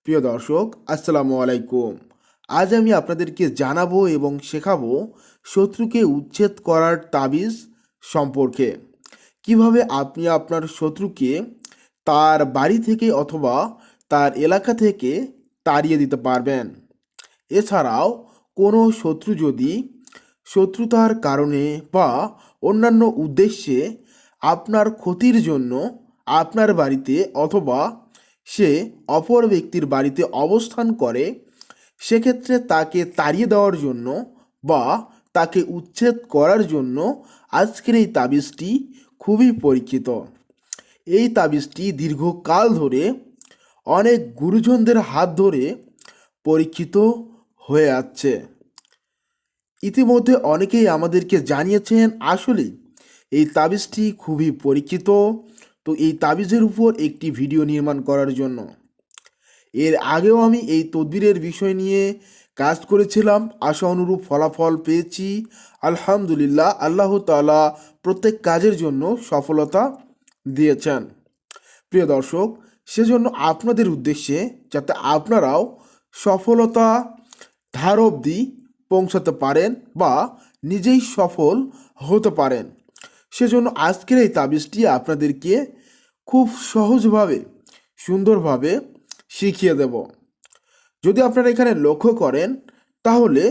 প্রিয় দর্শক, আসসালামু আলাইকুম। আজ আমি আপনাদেরকে জানাবো এবং শেখাবো শত্রুকে উচ্ছেদ করার তাবিজ সম্পর্কে। কিভাবে আপনি আপনার শত্রুকে তার বাড়ি থেকে অথবা তার এলাকা থেকে তাড়িয়ে দিতে পারবেন। এছাড়াও কোনো শত্রু যদি শত্রুতার কারণে বা অন্যান্য উদ্দেশ্যে আপনার ক্ষতির জন্য আপনার বাড়িতে অথবা সে অপর ব্যক্তির বাড়িতে অবস্থান করে, সেক্ষেত্রে তাকে তাড়িয়ে দেওয়ার জন্য বা তাকে উচ্ছেদ করার জন্য আজকের এই তাবিজটি খুবই পরীক্ষিত। এই তাবিজটি দীর্ঘকাল ধরে অনেক গুরুজনদের হাত ধরে পরীক্ষিত হয়ে আসছে। ইতিমধ্যে অনেকেই আমাদেরকে জানিয়েছেন আসলে এই তাবিজটি খুবই পরীক্ষিত। তো এই তাবিজের উপর একটি ভিডিও নির্মাণ করার জন্য এর আগেও আমি এই তদবিরের বিষয় নিয়ে কাজ করেছিলাম, আশা অনুরূপ ফলাফল পেয়েছি আলহামদুলিল্লাহ। আল্লাহ তাআলা প্রত্যেক কাজের জন্য সফলতা দিয়েছেন। প্রিয় দর্শক, সেজন্য আপনাদের উদ্দেশ্যে যাতে আপনারাও সফলতা ধার অবধি পৌঁছাতে পারেন বা নিজেই সফল হতে পারেন, সেজন্য আজকের এই তাবিজটি আপনাদেরকে খুব সহজভাবে সুন্দরভাবে শিখিয়ে দেব। যদি আপনারা এখানে লক্ষ্য করেন তাহলে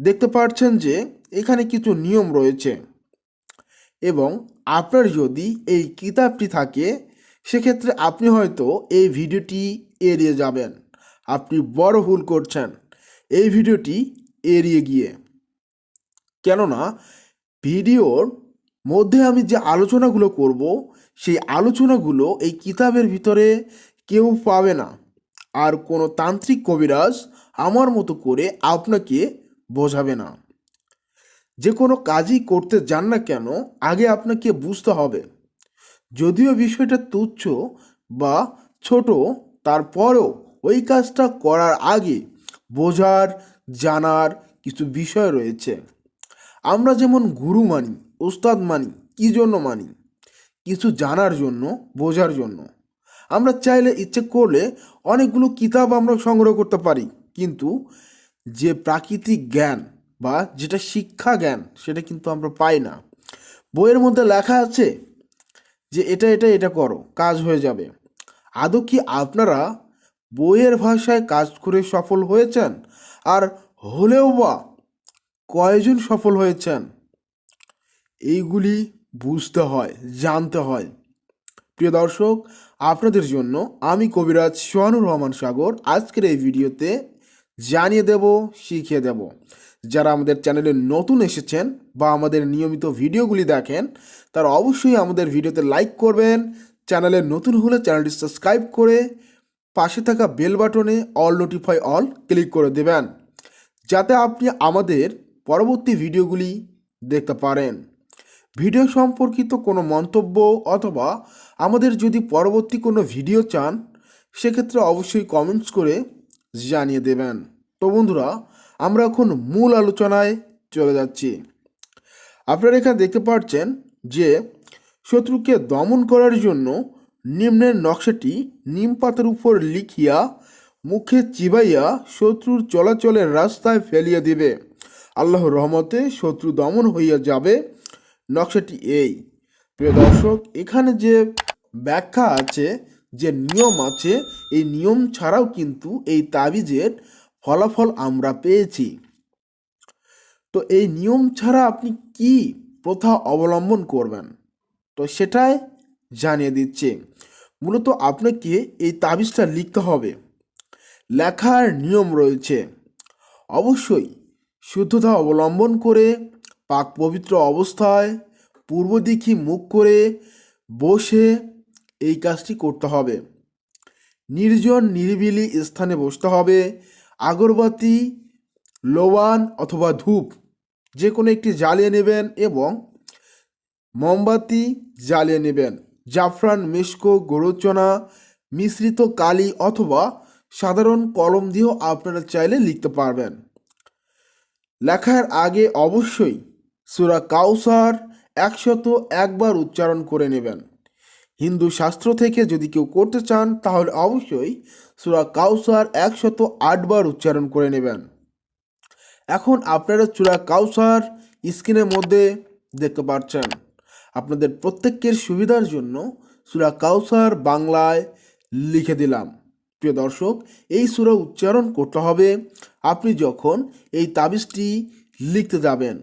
দেখতে পাচ্ছেন যে এখানে কিছু নিয়ম রয়েছে এবং আপনার যদি এই কিতাবটি থাকে সেক্ষেত্রে আপনি হয়তো এই ভিডিওটি এড়িয়ে যাবেন। আপনি বড় ভুল করছেন এই ভিডিওটি এড়িয়ে গিয়ে, কেননা ভিডিওর মধ্যে আমি যে আলোচনাগুলো করব সেই আলোচনাগুলো এই কিতাবের ভিতরে কেউ পাবে না। আর কোনো তান্ত্রিক কবিরাজ আমার মতো করে আপনাকে বোঝাবে না। যে কোনো কাজই করতে যান না কেন আগে আপনাকে বুঝতে হবে, যদিও বিষয়টা তুচ্ছ বা ছোট, তারপরেও ওই কাজটা করার আগে বোঝার জানার কিছু বিষয় রয়েছে। আমরা যেমন গুরু মানি, ওস্তাদ মানি, কী জন্য মানি? কিছু জানার জন্য, বোঝার জন্য। আমরা চাইলে ইচ্ছে করলে অনেকগুলো কিতাব আমরা সংগ্রহ করতে পারি, কিন্তু যে প্রাকৃতিক জ্ঞান বা যেটা শিক্ষা জ্ঞান সেটা কিন্তু আমরা পাই না। বইয়ের মধ্যে লেখা আছে যে এটা এটা এটা করো, কাজ হয়ে যাবে। আদৌ কি আপনারা বইয়ের ভাষায় কাজ করে সফল হয়েছেন? আর হলেও বা কয়জন সফল হয়েছেন? এইগুলি বুঝতে হয়, জানতে হয়। প্রিয় দর্শক, আপনাদের জন্য আমি কবিরাজ সোহানুর রহমান সাগর আজকের এই ভিডিওতে জানিয়ে দেব, শিখিয়ে দেব। যারা আমাদের চ্যানেলে নতুন এসেছেন বা আমাদের নিয়মিত ভিডিওগুলি দেখেন তারা অবশ্যই আমাদের ভিডিওতে লাইক করবেন। চ্যানেলে নতুন হলে চ্যানেলটি সাবস্ক্রাইব করে পাশে থাকা বেল বাটনে অল নোটিফাই অল ক্লিক করে দেবেন, যাতে আপনি আমাদের পরবর্তী ভিডিওগুলি দেখতে পারেন। ভিডিও সম্পর্কিত কোনো মন্তব্য অথবা আমাদের যদি পরবর্তী কোনো ভিডিও চান সেক্ষেত্রে অবশ্যই কমেন্টস করে জানিয়ে দেবেন। তো বন্ধুরা, আমরা এখন মূল আলোচনায় চলে যাচ্ছি। আপনারা এখানে দেখতে পাচ্ছেন যে শত্রুকে দমন করার জন্য নিম্নের নকশাটি নিম পাতার উপর লিখিয়া মুখে চিবাইয়া শত্রুর চলাচলের রাস্তায় ফেলিয়া দিবে। আল্লাহর রহমতে শত্রু দমন হইয়া যাবে। নকশাটি এই। প্রিয় দর্শক, এখানে যে ব্যাখ্যা আছে, যে নিয়ম আছে, এই নিয়ম ছাড়াও কিন্তু এই তাবিজের ফলাফল আমরা পেয়েছি। তো এই নিয়ম ছাড়া আপনি কি প্রথা অবলম্বন করবেন তো সেটাই জানিয়ে দিচ্ছে। মূলত আপনাকে এই তাবিজটা লিখতে হবে। লেখার নিয়ম রয়েছে, অবশ্যই শুদ্ধতা অবলম্বন করে পাক পবিত্র অবস্থায় পূর্ব দিকে মুখ করে বসে এই কাজটি করতে হবে। নির্জন নিরিবিলি স্থানে বসতে হবে। আগরবাতি, লোবান অথবা ধূপ যে কোনো একটি জ্বালিয়ে নেবেন এবং মোমবাতি জ্বালিয়ে নেবেন। জাফরান, মেশকো, গরুচনা মিশ্রিত কালি অথবা সাধারণ কলম দিয়েও আপনারা চাইলে লিখতে পারবেন। লেখার আগে অবশ্যই সূরা কাউসার 101 বার উচ্চারণ করে নেবেন। হিন্দু শাস্ত্র থেকে যদি কেউ করতে চান তাহলে অবশ্যই সূরা কাউসার 108 বার উচ্চারণ করে নেবেন। এখন আপনারা সূরা কাউসার স্ক্রিনের মধ্যে দেখতে পাচ্ছেন। আপনাদের প্রত্যেকের সুবিধার জন্য সূরা কাউসার বাংলায় লিখে দিলাম। প্রিয় দর্শক, এই সূরা উচ্চারণ করতে হবে আপনি যখন এই তাবিজটি লিখতে যাবেন।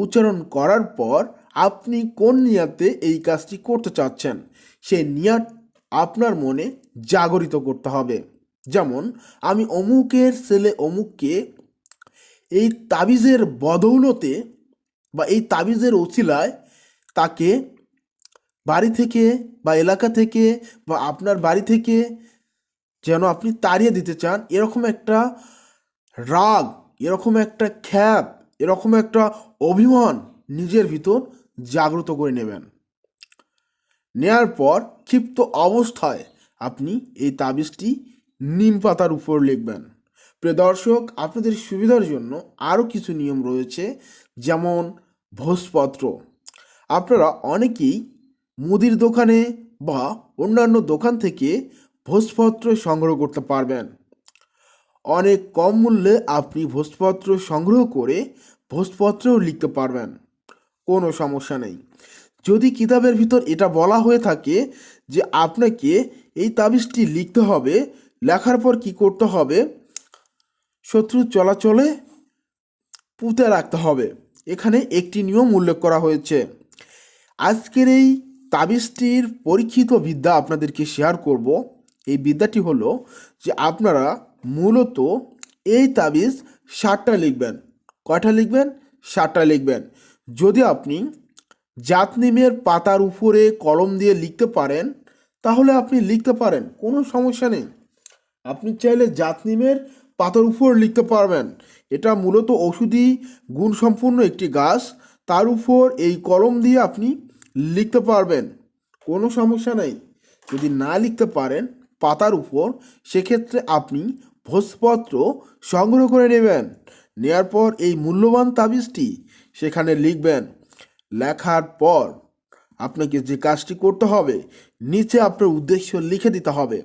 উচ্চারণ করার পর আপনি কোন নিয়াতে এই কাজটি করতে চাচ্ছেন সেই নিয়াত আপনার মনে জাগরিত করতে হবে। যেমন, আমি অমুকের ছেলে অমুককে এই তাবিজের বদৌলতে বা এই তাবিজের ওসিলায় তাকে বাড়ি থেকে বা এলাকা থেকে বা আপনার বাড়ি থেকে যেন আপনি তাড়িয়ে দিতে চান, এরকম একটা রাগ, এরকম একটা খ্যাপ, এরকম একটা অভিমান নিজের ভিতর জাগ্রত করে নেবেন। নেয়ার পর ক্ষিপ্ত অবস্থায় আপনি এই তাবিজটি নিম পাতার উপর লিখবেন। প্রিয় দর্শক, আপনাদের সুবিধার জন্য আরও কিছু নিয়ম রয়েছে, যেমন ভোজপত্র। আপনারা অনেকেই মুদির দোকানে বা অন্যান্য দোকান থেকে ভোজপত্র সংগ্রহ করতে পারবেন। অনেক কম মূল্যে আপনি ভোজপত্র সংগ্রহ করে ভোজপত্রও লিখতে পারবেন, কোনো সমস্যা নেই। যদি কিতাবের ভিতর এটা বলা হয়ে থাকে যে আপনাকে এই তাবিজটি লিখতে হবে, লেখার পর কি করতে হবে, শত্রুর চলাচলে পুঁতে রাখতে হবে, এখানে একটি নিয়ম উল্লেখ করা হয়েছে। আজকের এই তাবিজটির পরীক্ষিত বিদ্যা আপনাদেরকে শেয়ার করব। এই বিদ্যাটি হলো যে আপনারা মূলত এই তাবিজ 7টা লিখবেন। কয়টা লিখবেন? 7টা লিখবেন। যদি আপনি জাতনিমের পাতার উপরে কলম দিয়ে লিখতে পারেন তাহলে আপনি লিখতে পারেন, কোনো সমস্যা নেই। আপনি চাইলে জাতনিমের পাতার উপর লিখতে পারবেন। এটা মূলত ঔষধি গুণসম্পন্ন একটি গাছ, তার উপর এই কলম দিয়ে আপনি লিখতে পারবেন, কোনো সমস্যা নেই। যদি না লিখতে পারেন পাতার উপর, সেক্ষেত্রে আপনি ভোজপত্র সংগ্রহ করে নেবেন। নেয়ার পর এই মূল্যবান তাবিজটি সেখানে লিখবেন। লেখার পর আপনাকে যে কাজটি করতে হবে, নিচে আপনার উদ্দেশ্য লিখে দিতে হবে।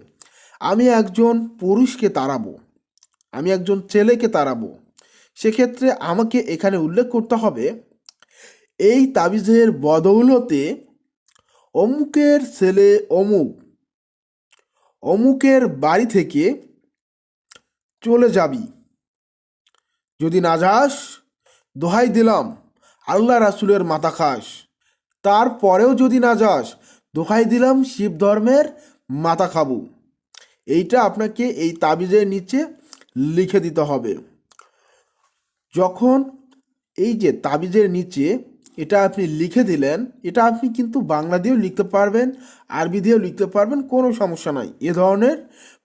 আমি একজন পুরুষকে তাড়াবো, আমি একজন ছেলেকে তাড়াবো। সেক্ষেত্রে আমাকে এখানে উল্লেখ করতে হবে এই তাবিজের বদৌলতে অমুকের ছেলে অমুক অমুকের বাড়ি থেকে চলে যাবি। যদি না যাস, দোহাই দিলাম আল্লাহ রাসূলের মাথা খাস। তারপরেও যদি না যাস, দোহাই দিলাম শিব ধর্মের মাথা খাবো। এইটা আপনাকে এই তাবিজের নিচে লিখে দিতে হবে। যখন এই যে তাবিজের নিচে এটা আপনি লিখে দিলেন, এটা আপনি কিন্তু বাংলা দিয়েও লিখতে পারবেন, আরবি দিয়েও লিখতে পারবেন, কোনো সমস্যা নাই। এ ধরনের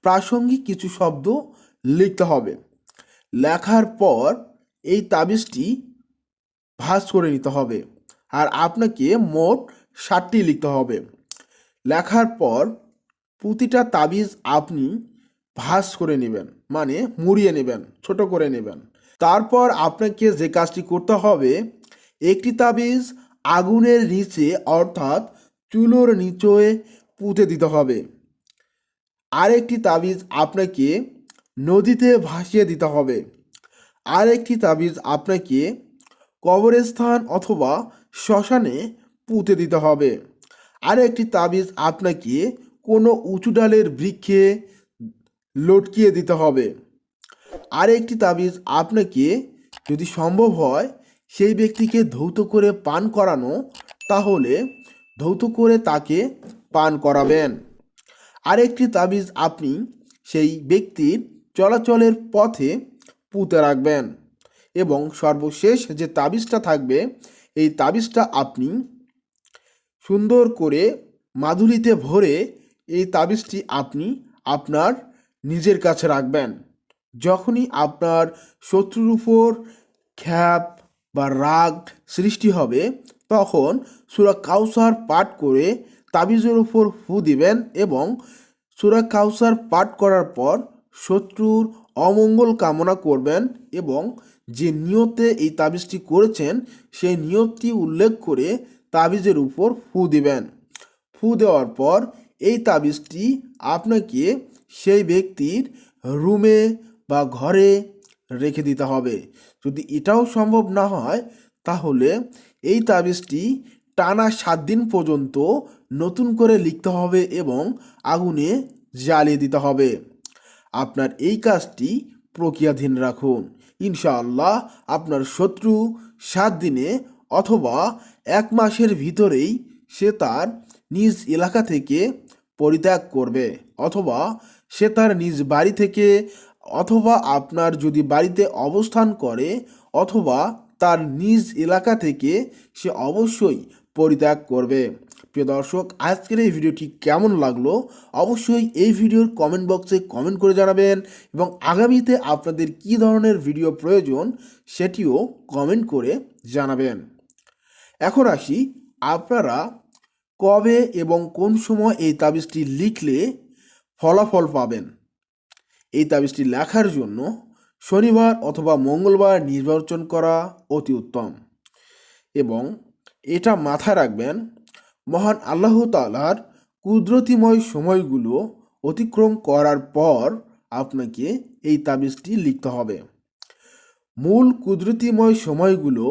প্রাসঙ্গিক কিছু শব্দ লিখতে হবে। লেখার পর এই তাবিজটি ভাঁজ করে নিতে হবে, আর আপনাকে মোট 7টি লিখতে হবে। লেখার পর প্রতিটা তাবিজ আপনি ভাঁজ করে নেবেন, মানে মুড়িয়ে নেবেন, ছোট করে নেবেন। তারপর আপনাকে যে কাজটি করতে হবে, একটি তাবিজ আগুনের নিচে অর্থাৎ চুলোর নিচে পুঁতে দিতে হবে। আরেকটি তাবিজ আপনাকে নদীতে ভাসিয়ে দিতে হবে। আরেকটি তাবিজ আপনাকে কবরস্থান অথবা শ্মশানে পুঁতে দিতে হবে। আরেকটি তাবিজ আপনাকে কোনো উঁচু ডালের বৃক্ষে লটকিয়ে দিতে হবে। আরেকটি তাবিজ আপনাকে যদি সম্ভব হয় সেই ব্যক্তিকে ধৌত করে পান করানো, তাহলে ধৌত করে তাকে পান করাবেন। আরেকটি তাবিজ আপনি সেই ব্যক্তির চলাচলের পথে পুঁতে রাখবেন। এবং সর্বশেষ যে তাবিজটা থাকবে, এই তাবিজটা আপনি সুন্দর করে মাদুলিতে ভরে এই তাবিজটি আপনি আপনার নিজের কাছে রাখবেন। যখনই আপনার শত্রুর উপর খ্যাপ বা রাগ সৃষ্টি হবে, তখন সূরা কাউসার পাঠ করে তাবিজের উপর ফু দিবেন এবং সূরা কাউসার পাঠ করার পর শত্রুর অমঙ্গল কামনা করবেন এবং যে নিয়তে এই তাবিজটি করেছেন সেই নিয়তটি উল্লেখ করে তাবিজের উপর ফু দিবেন। ফু দেওয়ার পর এই তাবিজটি আপনাকে সেই ব্যক্তির রুমে বা ঘরে রেখে দিতে হবে। যদি এটাও সম্ভব না হয় তাহলে এই তাবিজটি টানা 7 দিন পর্যন্ত নতুন করে লিখতে হবে এবং আগুনে জ্বালিয়ে দিতে হবে। আপনার এই কাজটি প্রক্রিয়াধীন রাখুন। ইনশাআল্লাহ আপনার শত্রু 7 দিনে অথবা 1 মাসের ভিতরেই সে তার নিজ এলাকা থেকে পরিত্যাগ করবে, অথবা সে তার নিজ বাড়ি থেকে, অথবা আপনার যদি বাড়িতে অবস্থান করে, অথবা তার নিজ এলাকা থেকে সে অবশ্যই পরিত্যাগ করবে। প্রিয় দর্শক, আজকের এই ভিডিওটি কেমন লাগলো অবশ্যই এই ভিডিওর কমেন্ট বক্সে কমেন্ট করে জানাবেন এবং আগামীতে আপনাদের কী ধরনের ভিডিও প্রয়োজন সেটিও কমেন্ট করে জানাবেন। এখন আসি, আপনারা কবে এবং কোন সময় এই তাবিজটি লিখলে ফলাফল পাবেন। এই তাবিজটি লেখার জন্য শনিবার অথবা মঙ্গলবার নির্বাচন করা অতি উত্তম এবং এটা মাথায় রাখবেন, মহান আল্লাহ তাআলার কুদরতিময় সময়গুলো অতিক্রম করার পর আপনাকে এই তাবিজটি লিখতে হবে। মূল কুদরতিময় সময়গুলো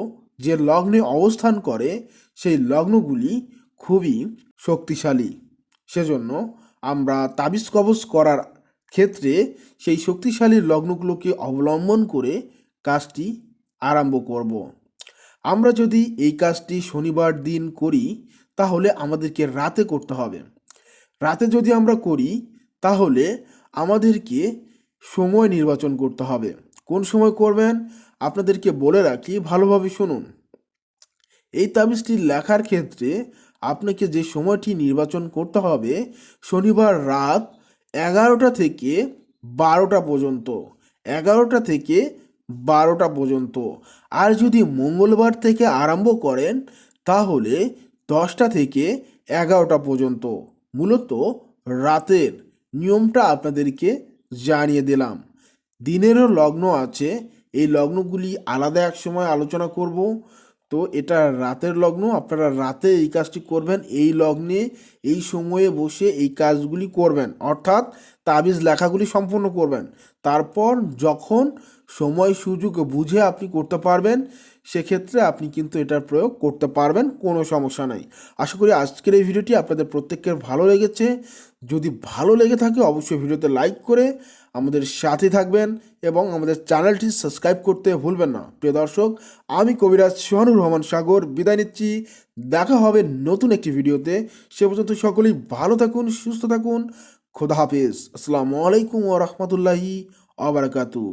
যে লগ্নে অবস্থান করে সেই লগ্নগুলি খুবই শক্তিশালী। সেজন্য আমরা তাবিজ কবজ করার ক্ষেত্রে সেই শক্তিশালী লগ্নগুলোকে অবলম্বন করে কাজটি আরম্ভ করব। আমরা যদি এই কাজটি শনিবার দিন করি তাহলে আমাদেরকে রাতে করতে হবে। রাতে যদি আমরা করি তাহলে আমাদেরকে সময় নির্বাচন করতে হবে। কোন সময় করবেন আপনাদেরকে বলে রাখি, ভালোভাবে শুনুন। এই তাবিজটি লেখার ক্ষেত্রে আপনাকে যে সময়টি নির্বাচন করতে হবে শনিবার রাত 11টা থেকে 12টা পর্যন্ত, 11টা থেকে 12টা পর্যন্ত। আর যদি মঙ্গলবার থেকে আরম্ভ করেন তাহলে 10টা থেকে 11টা পর্যন্ত। মূলত রাতের নিয়মটা আপনাদেরকে জানিয়ে দিলাম। দিনেরও লগ্ন আছে, এই লগ্নগুলি আলাদা এক সময় আলোচনা করব। তো এটা রাতের লগ্ন, আপনারা রাতে এই কাজটি করবেন, এই লগ্নে এই সময়ে বসে এই কাজগুলি করবেন, অর্থাৎ তাবিজ লেখাগুলি সম্পূর্ণ করবেন। তারপর যখন সময় সুযোগ বুঝে আপনি করতে পারবেন সেক্ষেত্রে আপনি কিন্তু এটার প্রয়োগ করতে পারবেন, কোনো সমস্যা নাই। আশা করি আজকের এই ভিডিওটি আপনাদের প্রত্যেকের ভালো লেগেছে। যদি ভালো লেগে থাকে অবশ্যই ভিডিওতে লাইক করে আমাদের সাথে থাকবেন এবং আমাদের চ্যানেলটি সাবস্ক্রাইব করতে ভুলবেন না। প্রিয় দর্শক, আমি কবিরাজ সোহানুর রহমান সাগর বিদায় নিচ্ছি। দেখা হবে নতুন একটি ভিডিওতে। সে পর্যন্ত সকলেই ভালো থাকুন, সুস্থ থাকুন। খোদা হাফেজ। আসসালামু আলাইকুম ওয়া রাহমাতুল্লাহি ওয়া বারাকাতুহু।